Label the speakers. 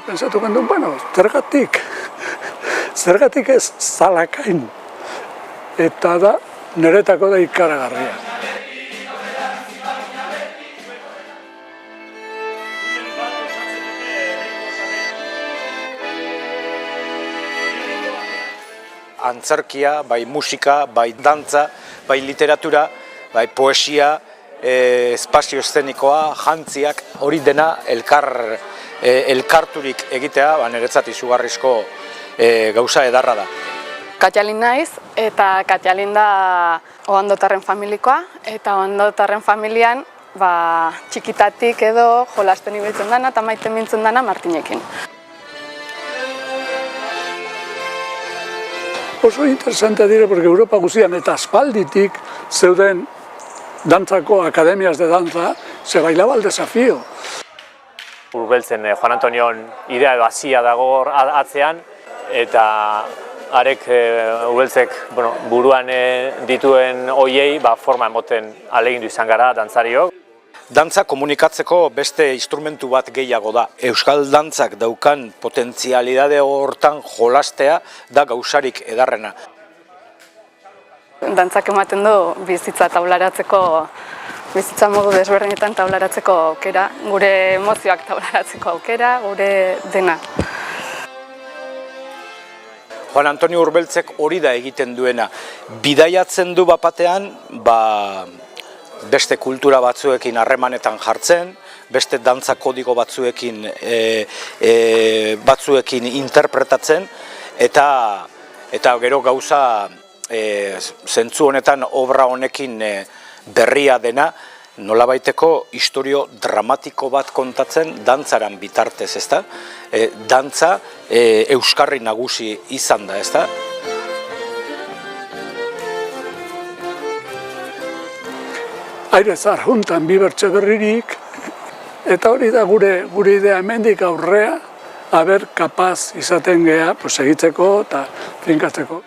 Speaker 1: pensatu gendu, bueno, zergatik ez Zalakain. Eta da, niretako da ikaragarria.
Speaker 2: Antzerkia, bai musika, bai dantza, bai literatura, bai poesia, espazio eszenikoa, jantziak, hori dena elkarturik egitea, niretzat izugarrizko gauza edarra da.
Speaker 3: Katalin naiz, eta Katalin da Ohandotarren familikoa, eta Ohandotarren familian txikitatik edo jolasten ibiltzen dana eta maiten mintzen dana Martinekin.
Speaker 1: Oso interesante dire, porque Europa guztian eta aspalditik zeuden dantzako akademias de danza, se bailaba el desafío.
Speaker 4: Urbeltzen Juan Antonion idea edo hasia dago atzean, eta arek Urbeltzek buruan dituen hoiei forma emoten ahalegindu izan gara dantzariok.
Speaker 2: Dantza komunikatzeko beste instrumentu bat gehiago da. Euskal dantzak daukan potentzialidade hortan jolastea da gauzarik edarrena.
Speaker 3: Dantzak ematen du bizitza taularatzeko, bizitza modu desberdinetan taularatzeko aukera, gure emozioak taularatzeko aukera, gure dena.
Speaker 2: Juan Antonio Urbeltzek hori da egiten duena. Bidaiatzen du bapatean, beste kultura batzuekin harremanetan jartzen, beste dantza kodigo batzuekin interpretatzen, eta gero gauza zentzu honetan obra honekin berria dena, nolabaiteko istorio dramatiko bat kontatzen dantzaran bitartez, ezta? Dantza euskarri nagusi izan da, ezta?
Speaker 1: Aire zahar juntan bi bertze berririk, eta hori da gure idea hemendik aurrea, kapaz izaten gea, segitzeko eta finkatzeko.